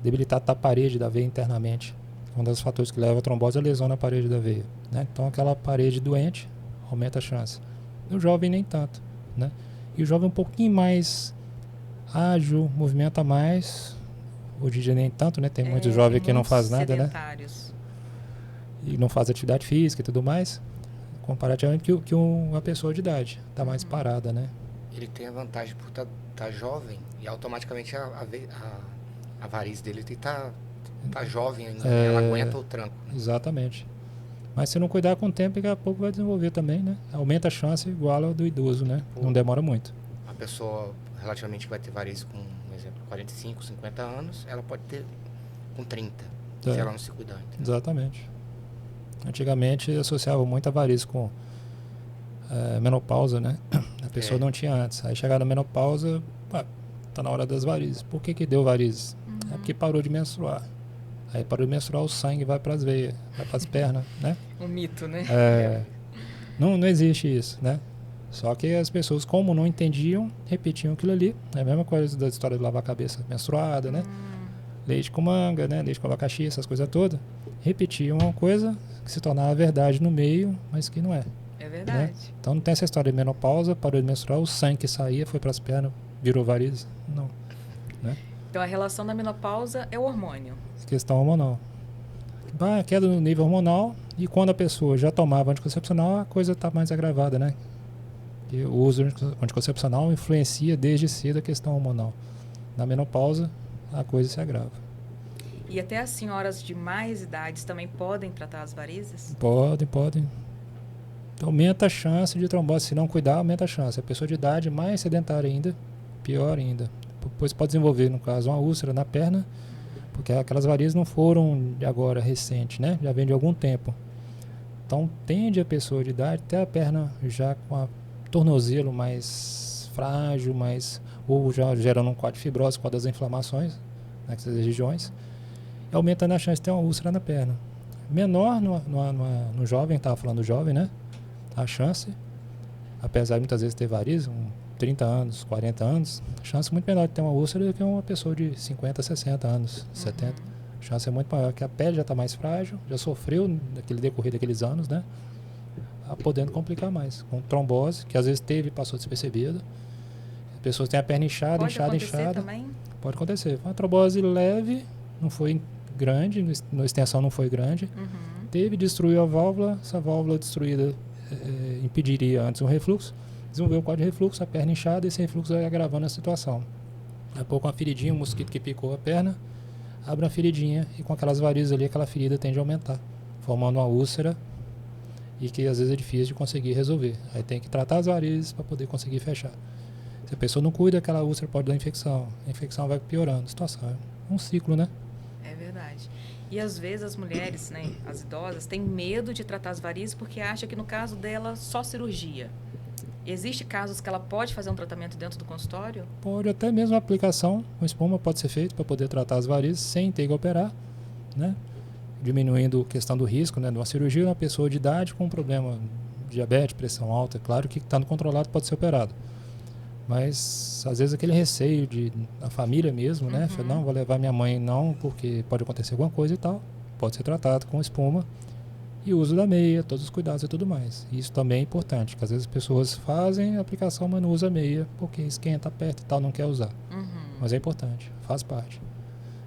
debilitada está a parede da veia internamente. Um dos fatores que leva a trombose é a lesão na parede da veia, né? Então aquela parede doente aumenta a chance. O jovem nem tanto, né? E o jovem é um pouquinho mais ágil, movimenta mais. Hoje em dia nem tanto, né? Tem muitos jovens que não faz nada, sedentários, né? E não faz atividade física e tudo mais. Comparativamente que uma pessoa de idade. Está mais parada, né? Ele tem a vantagem por estar jovem e automaticamente a variz dele está jovem ainda. Ela aguenta o tranco. Né? Exatamente. Mas se não cuidar com o tempo, daqui a pouco vai desenvolver também, né? Aumenta a chance igual ao do idoso, né? Não demora muito. A pessoa relativamente vai ter varizes com, por exemplo, 45, 50 anos, ela pode ter com 30. se ela não se cuidar. Entendeu? Exatamente. Antigamente associava muito a varizes com menopausa, né? A pessoa não tinha antes. Aí chegava na menopausa, tá na hora das varizes. Por que deu varizes? É porque parou de menstruar. Aí parou de menstruar, o sangue vai para as veias, vai para as pernas, né? Um mito, né? Não existe isso, né? Só que as pessoas, como não entendiam, repetiam aquilo ali. É a mesma coisa da história de lavar a cabeça menstruada, né? Leite com manga, né? Leite com abacaxi, essas coisas todas. Repetiam uma coisa que se tornava verdade no meio, mas que não é. É verdade. Né? Então não tem essa história de menopausa, parou de menstruar, o sangue que saía foi para as pernas, virou varizes. Não. Né? Então a relação da menopausa é o hormônio. Questão hormonal. Queda no nível hormonal, e quando a pessoa já tomava anticoncepcional, a coisa está mais agravada, né? E o uso anticoncepcional influencia desde cedo a questão hormonal. Na menopausa, a coisa se agrava. E até as senhoras de mais idades também podem tratar as varizes? Podem. Aumenta a chance de trombose. Se não cuidar, aumenta a chance. A pessoa de idade mais sedentária ainda, pior ainda. Depois pode desenvolver, no caso, uma úlcera na perna, porque aquelas varizes não foram de agora, recente, né? Já vem de algum tempo. Então, tende a pessoa de idade até a perna já com a tornozelo mais frágil, ou já gerando um quadro de fibrose, com das inflamações nessas regiões, e aumentando a chance de ter uma úlcera na perna. Menor no jovem, estava falando do jovem, né? A chance, apesar de muitas vezes ter varizes, 30 anos, 40 anos, a chance é muito menor de ter uma úlcera do que uma pessoa de 50, 60 anos, 70. A chance é muito maior, porque a pele já está mais frágil, já sofreu naquele decorrer daqueles anos, né? Podendo complicar mais. Com trombose, que às vezes teve e passou despercebida. As pessoas têm a perna inchada. Também? Pode acontecer. Uma trombose leve, não foi grande, na extensão não foi grande. Destruiu a válvula, essa válvula destruída impediria antes um refluxo. Desenvolveu um quadro de refluxo, a perna inchada, e esse refluxo vai agravando a situação. Daqui a pouco uma feridinha, um mosquito que picou a perna, abre uma feridinha, e com aquelas varizes ali, aquela ferida tende a aumentar, formando uma úlcera, e que às vezes é difícil de conseguir resolver. Aí tem que tratar as varizes para poder conseguir fechar. Se a pessoa não cuida, aquela úlcera pode dar infecção. A infecção vai piorando a situação. É um ciclo, né? É verdade. E às vezes as mulheres, né, as idosas, têm medo de tratar as varizes porque acham que no caso dela só cirurgia. Existem casos que ela pode fazer um tratamento dentro do consultório? Pode, até mesmo a aplicação com espuma pode ser feita para poder tratar as varizes sem ter que operar, né? Diminuindo a questão do risco, né, de uma cirurgia. Uma pessoa de idade com problema de diabetes, pressão alta, claro que estando controlado pode ser operado. Mas às vezes aquele receio da família mesmo, né? Não, vou levar minha mãe não, porque pode acontecer alguma coisa e tal. Pode ser tratado com espuma e uso da meia, todos os cuidados e tudo mais. Isso também é importante, porque às vezes as pessoas fazem a aplicação, mas não usa a meia, porque esquenta, aperta e tal, não quer usar. Mas é importante, faz parte.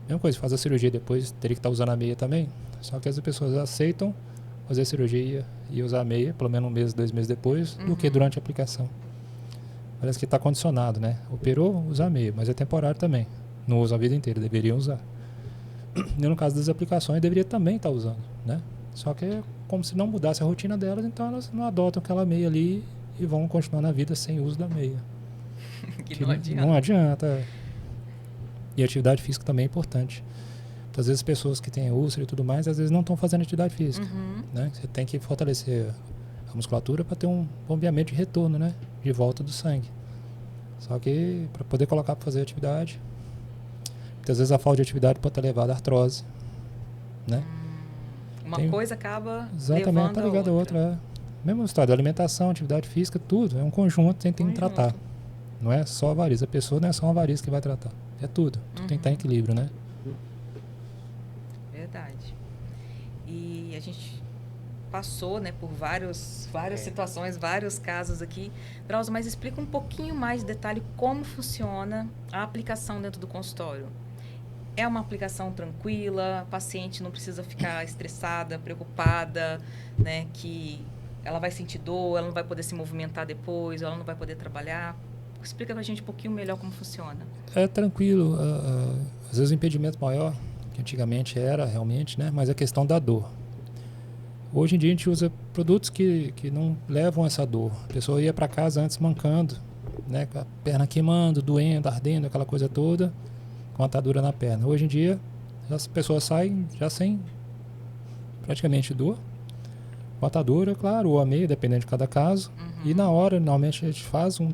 Mesma coisa, faz a cirurgia depois, teria que estar usando a meia também. Só que as pessoas aceitam fazer a cirurgia e usar a meia, pelo menos 1 mês, 2 meses depois, do que durante a aplicação. Parece que está condicionado, né? Operou, usa a meia, mas é temporário também. Não usa a vida inteira, deveriam usar. E no caso das aplicações, deveria também estar usando, né? Só que é como se não mudasse a rotina delas, então elas não adotam aquela meia ali e vão continuar na vida sem uso da meia. que não adianta. Não adianta. E a atividade física também é importante. Às vezes pessoas que têm úlcera e tudo mais, às vezes não estão fazendo atividade física. Né? Você tem que fortalecer a musculatura para ter um bombeamento de retorno, né? De volta do sangue. Só que para poder colocar para fazer atividade, muitas vezes a falta de atividade pode ter levado à artrose. Né? Uma coisa acaba exatamente, tá ligado a outra. Mesmo história da alimentação, atividade física, tudo. É um conjunto, tem que tratar. Não é só a variz. A pessoa não é só uma variz que vai tratar. É tudo. Tudo tem que estar em equilíbrio, né? Verdade. E a gente passou, né, por várias situações, vários casos aqui. Drauzio, mas explica um pouquinho mais de detalhe como funciona a aplicação dentro do consultório. É uma aplicação tranquila, a paciente não precisa ficar estressada, preocupada, né, que ela vai sentir dor, ela não vai poder se movimentar depois, ela não vai poder trabalhar. Explica pra gente um pouquinho melhor como funciona. É tranquilo. Às vezes o impedimento maior, que antigamente era realmente, né, mas é a questão da dor. Hoje em dia a gente usa produtos que não levam essa dor. A pessoa ia para casa antes mancando, né, com a perna queimando, doendo, ardendo, aquela coisa toda, com atadura na perna. Hoje em dia as pessoas saem já sem praticamente dor. Botadura, claro, ou a meia, dependendo de cada caso. E na hora, normalmente, a gente faz um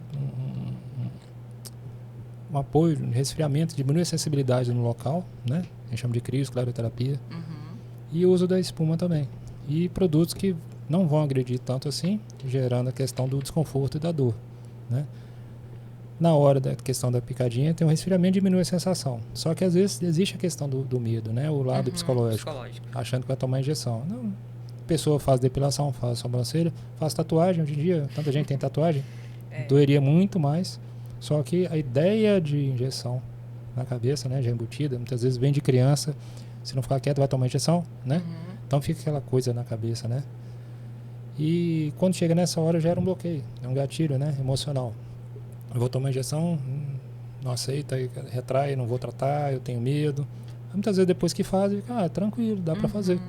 apoio, um resfriamento, diminui a sensibilidade no local, né? A gente chama de crioscleroterapia. E o uso da espuma também. E produtos que não vão agredir tanto assim, gerando a questão do desconforto e da dor, né? Na hora da questão da picadinha, tem um resfriamento, diminui a sensação. Só que às vezes existe a questão do medo, né? O lado psicológico, achando que vai tomar injeção. Não, a pessoa faz depilação, faz sobrancelha, faz tatuagem. Hoje em dia, tanta gente tem tatuagem, doeria muito mais. Só que a ideia de injeção na cabeça, né, já embutida, muitas vezes vem de criança, se não ficar quieto vai tomar injeção, né? Então fica aquela coisa na cabeça, né? E quando chega nessa hora gera um bloqueio, é um gatilho, né, emocional. Eu vou tomar injeção, não aceita, retrai, não vou tratar, eu tenho medo. Muitas vezes depois que faz, tranquilo, dá para fazer.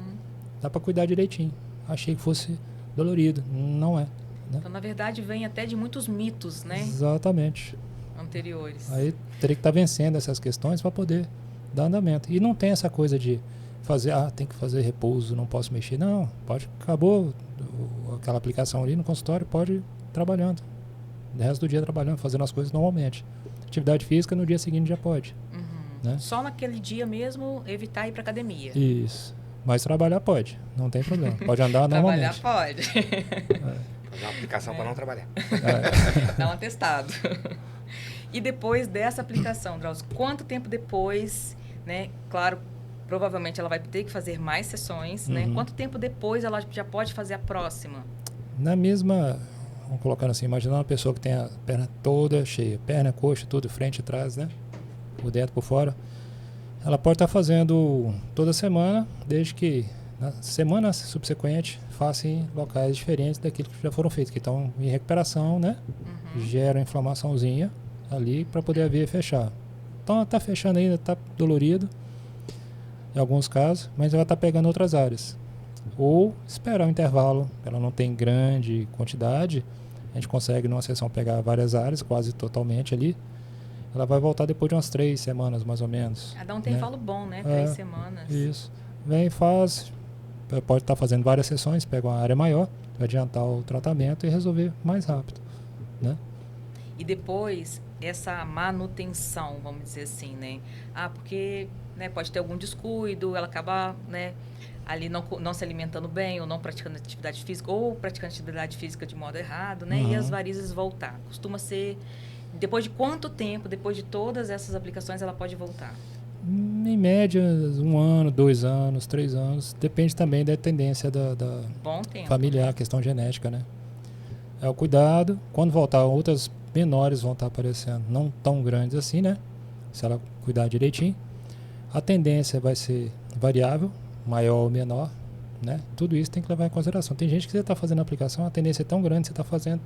Dá para cuidar direitinho. Achei que fosse dolorido, não é. Né? Então, na verdade, vem até de muitos mitos, né? Exatamente. Anteriores. Aí teria que estar vencendo essas questões para poder dar andamento. E não tem essa coisa de fazer, tem que fazer repouso, não posso mexer. Não, acabou aquela aplicação ali no consultório, pode ir trabalhando. O resto do dia trabalhando, fazendo as coisas normalmente. Atividade física no dia seguinte já pode. Né? Só naquele dia mesmo evitar ir para academia. Isso. Mas trabalhar pode, não tem problema. Pode andar normalmente. Trabalhar pode. Fazer uma aplicação para não trabalhar. Dá um atestado. E depois dessa aplicação, Drauzio, quanto tempo depois, né? Claro, provavelmente ela vai ter que fazer mais sessões, né? Quanto tempo depois ela já pode fazer a próxima? Na mesma, vamos colocando assim, imaginando uma pessoa que tem a perna toda cheia, perna, coxa, tudo, frente e trás, né? Por dentro, por fora. Ela pode estar fazendo toda semana, desde que na semana subsequente faça em locais diferentes daquilo que já foram feitos, que estão em recuperação, né? Gera uma inflamaçãozinha ali para poder a veia fechar. Então ela está fechando ainda, está dolorido em alguns casos, mas ela está pegando outras áreas. Ou esperar um intervalo, ela não tem grande quantidade, a gente consegue numa sessão pegar várias áreas, quase totalmente ali. Ela vai voltar depois de umas 3 semanas, mais ou menos. Dá um intervalo bom, né? 3 semanas. Isso. Vem, faz, pode estar fazendo várias sessões, pega uma área maior, vai adiantar o tratamento e resolver mais rápido, né? E depois, essa manutenção, vamos dizer assim, né? Porque né, pode ter algum descuido, ela acaba, né, ali não se alimentando bem, ou não praticando atividade física, ou praticando atividade física de modo errado, né? E as varizes voltar. Costuma ser... Depois de quanto tempo, depois de todas essas aplicações, ela pode voltar? Em média, 1 ano, 2 anos, 3 anos. Depende também da tendência da Bom tempo. familiar, questão genética, né? É o cuidado. Quando voltar, outras menores vão estar aparecendo. Não tão grandes assim, né? Se ela cuidar direitinho. A tendência vai ser variável, maior ou menor, né? Tudo isso tem que levar em consideração. Tem gente que você está fazendo a aplicação, a tendência é tão grande, você está fazendo...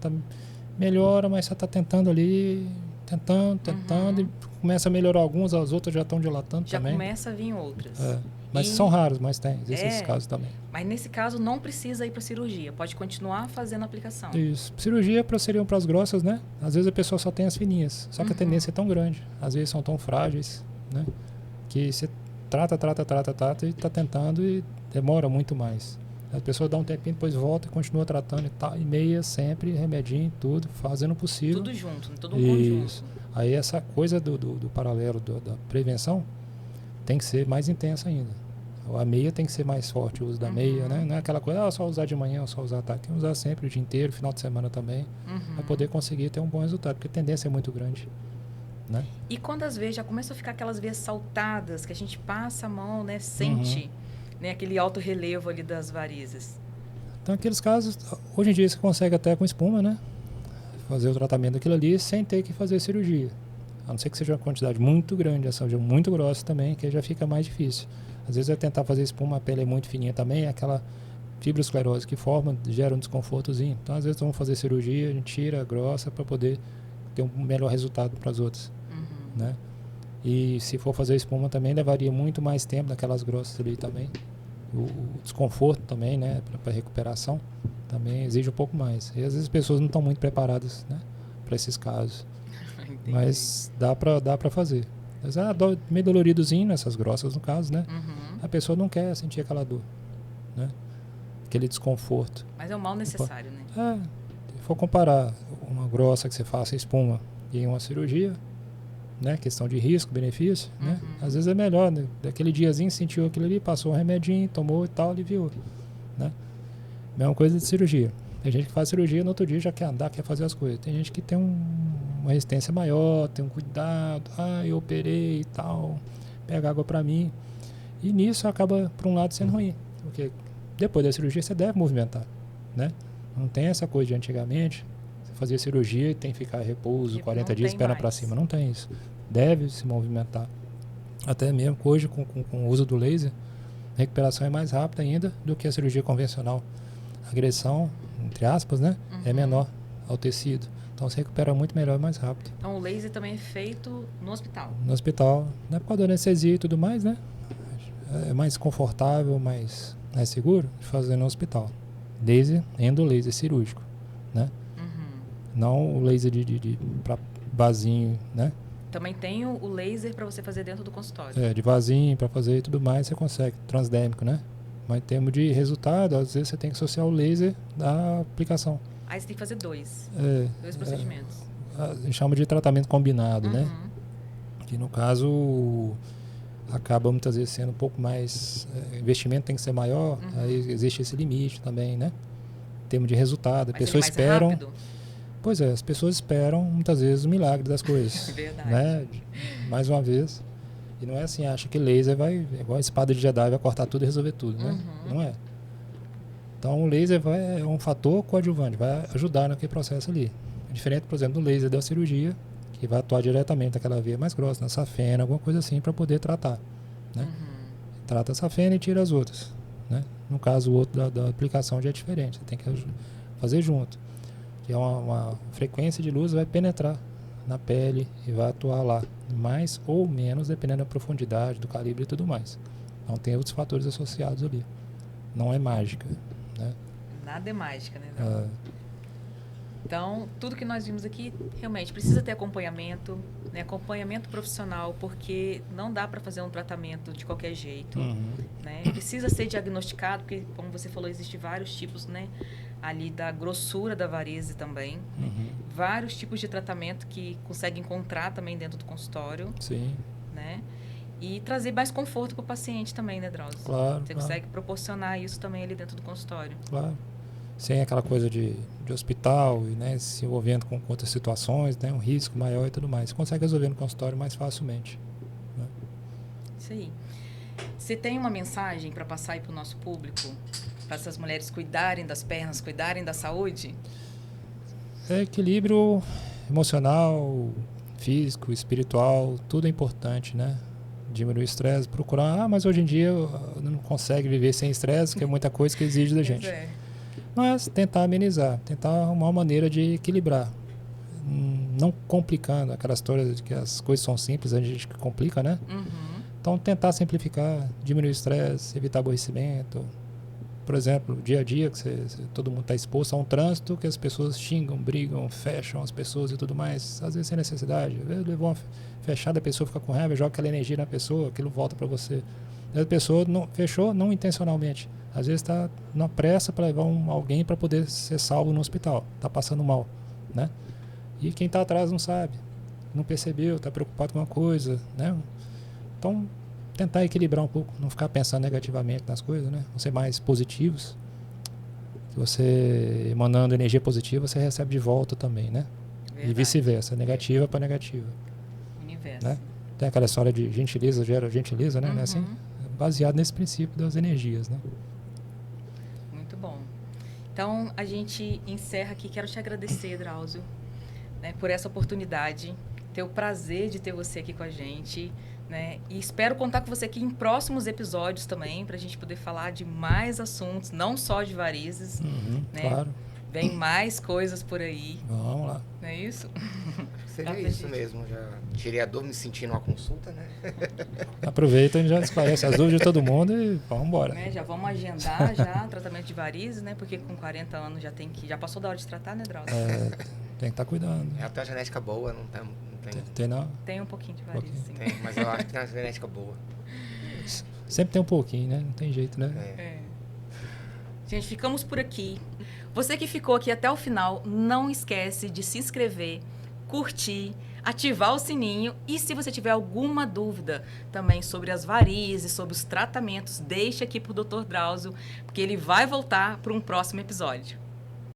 melhora, mas você está tentando ali, tentando, e começa a melhorar alguns, as outras já estão dilatando também. Já começa a vir outras. Mas são raros, mas existem esses casos também. Mas nesse caso não precisa ir para cirurgia, pode continuar fazendo a aplicação. Isso. Cirurgia seriam para as grossas, né? Às vezes a pessoa só tem as fininhas, só que a tendência é tão grande, às vezes são tão frágeis, né? Que você trata e está tentando e demora muito mais. A pessoa dá um tempinho, depois volta e continua tratando e tal. E meia sempre, remedinho, tudo, fazendo o possível. Tudo junto, todo um conjunto. Aí essa coisa do paralelo, da prevenção, tem que ser mais intensa ainda. A meia tem que ser mais forte, o uso da meia, né? Não é aquela coisa, só usar de manhã, só usar à tarde. Tem que usar sempre, o dia inteiro, final de semana também, para poder conseguir ter um bom resultado, porque a tendência é muito grande. Né? E quando às vezes já começam a ficar aquelas veias saltadas, que a gente passa a mão, né? Sente... Né, aquele alto relevo ali das varizes. Então, aqueles casos, hoje em dia você consegue até com espuma, né? Fazer o tratamento daquilo ali sem ter que fazer cirurgia. A não ser que seja uma quantidade muito grande, essa seja muito grossa também, que aí já fica mais difícil. Às vezes é tentar fazer espuma, a pele é muito fininha também, aquela fibrosclerose que forma, gera um desconfortozinho. Então, às vezes vamos fazer cirurgia, a gente tira a grossa para poder ter um melhor resultado para as outras, né? E se for fazer espuma também levaria muito mais tempo daquelas grossas ali também. O desconforto também, né, para recuperação também exige um pouco mais. E às vezes as pessoas não estão muito preparadas, né, para esses casos. Mas dá para fazer. Às vezes, meio doloridozinho, nessas grossas no caso, né? Uhum. A pessoa não quer sentir aquela dor, né? Aquele desconforto. Mas é um mal necessário, né? Se for comparar uma grossa que você faça espuma e uma cirurgia, né? Questão de risco, benefício, né? Às vezes é melhor, né? Daquele diazinho sentiu aquilo ali, passou um remedinho, tomou e tal, aliviou, né? Mesma coisa de cirurgia. Tem gente que faz cirurgia, no outro dia já quer andar, quer fazer as coisas. Tem gente que tem uma resistência maior, tem um cuidado, eu operei e tal, pega água pra mim. E nisso acaba, por um lado, sendo ruim. Porque depois da cirurgia você deve movimentar, né? Não tem essa coisa de antigamente, você fazia cirurgia e tem que ficar em repouso, 40 dias, perna pra cima. Não tem isso. Deve se movimentar. Até mesmo que hoje, com o uso do laser, a recuperação é mais rápida ainda do que a cirurgia convencional. A agressão, entre aspas, né, é menor ao tecido. Então se recupera muito melhor e mais rápido. Então o laser também é feito no hospital? No hospital, não é por causa da anestesia e tudo mais, né? É mais confortável, mais seguro de fazer no hospital. Laser, endolaser cirúrgico, né? Não o laser para vasinho, né? Também tem o laser para você fazer dentro do consultório. De vasinho, para fazer e tudo mais, você consegue, transdérmico, né? Mas em termos de resultado, às vezes você tem que associar o laser da aplicação. Aí você tem que fazer dois procedimentos. A gente chama de tratamento combinado, né? Que no caso acaba muitas vezes sendo um pouco mais... investimento tem que ser maior, aí existe esse limite também, né? Em termos de resultado, as pessoas esperam... Rápido? Pois é, as pessoas esperam muitas vezes o milagre das coisas. Verdade. Né? Mais uma vez. E não é assim, acha que laser vai, igual a espada de Jedi, vai cortar tudo e resolver tudo, né? Não é. Então o laser é um fator coadjuvante, vai ajudar naquele processo ali. Diferente, por exemplo, do laser da cirurgia, que vai atuar diretamente naquela veia mais grossa, na safena, alguma coisa assim, para poder tratar. Né? Trata a safena e tira as outras. Né? No caso, o outro da aplicação já é diferente, você tem que fazer junto. Que é uma frequência de luz vai penetrar na pele e vai atuar lá, mais ou menos, dependendo da profundidade, do calibre e tudo mais. Então tem outros fatores associados ali. Não é mágica. Né? Nada é mágica, né? Então, tudo que nós vimos aqui realmente precisa ter acompanhamento, né? Acompanhamento profissional, porque não dá para fazer um tratamento de qualquer jeito. Né? Precisa ser diagnosticado, porque, como você falou, existem vários tipos, né? Ali da grossura da varizes também. Vários tipos de tratamento que consegue encontrar também dentro do consultório. Sim. Né? E trazer mais conforto para o paciente também, né, Drauzio? Claro. Você consegue proporcionar isso também ali dentro do consultório. Claro. Sem aquela coisa de hospital, e, né, se envolvendo com outras situações, né, um risco maior e tudo mais. Você consegue resolver no consultório mais facilmente. Né? Isso aí. Você tem uma mensagem para passar aí para o nosso público? Para essas mulheres cuidarem das pernas, cuidarem da saúde? É equilíbrio emocional, físico, espiritual, tudo é importante, né? Diminuir o estresse, procurar... mas hoje em dia não consegue viver sem estresse, que é muita coisa que exige da gente. Mas tentar amenizar, tentar arrumar uma maneira de equilibrar. Não complicando aquelas histórias de que as coisas são simples, a gente complica, né? Então tentar simplificar, diminuir o estresse, evitar aborrecimento. Por exemplo, dia a dia, que todo mundo está exposto a um trânsito que as pessoas xingam, brigam, fecham as pessoas e tudo mais, às vezes sem necessidade. Levou uma fechada, a pessoa fica com raiva, joga aquela energia na pessoa, aquilo volta para você. A pessoa fechou não intencionalmente. Às vezes está na pressa para levar alguém para poder ser salvo no hospital. Está passando mal, né? E quem está atrás não sabe, não percebeu, está preocupado com uma coisa, né? Então, tentar equilibrar um pouco, não ficar pensando negativamente nas coisas, né? Ser mais positivos. Se você emanando energia positiva, você recebe de volta também, né? Verdade. E vice-versa, negativa para negativa. Universo. Né? Tem aquela história de gentileza gera gentileza, né? Assim, baseado nesse princípio das energias, né? Muito bom. Então, a gente encerra aqui. Quero te agradecer, Drauzio, né, por essa oportunidade, ter o prazer de ter você aqui com a gente. Né? E espero contar com você aqui em próximos episódios também, para a gente poder falar de mais assuntos, não só de varizes. Né? Claro. Vem mais coisas por aí. Vamos lá. Não é isso? Seria isso mesmo. Já tirei a dúvida, me sentindo uma consulta, né? Aproveita e já esclarece as dúvidas de todo mundo e vamos embora. Né? Já vamos agendar já tratamento de varizes, né? Porque com 40 anos já passou da hora de tratar, né, Drauzio? Tem que estar cuidando. É até a genética boa, não Tem não? Tem um pouquinho de varize, sim. Tem, mas eu acho que tem uma genética boa. Sempre tem um pouquinho, né? Não tem jeito, né? Gente, ficamos por aqui. Você que ficou aqui até o final, não esquece de se inscrever, curtir, ativar o sininho e se você tiver alguma dúvida também sobre as varizes, sobre os tratamentos, deixe aqui pro Dr. Drauzio, porque ele vai voltar para um próximo episódio.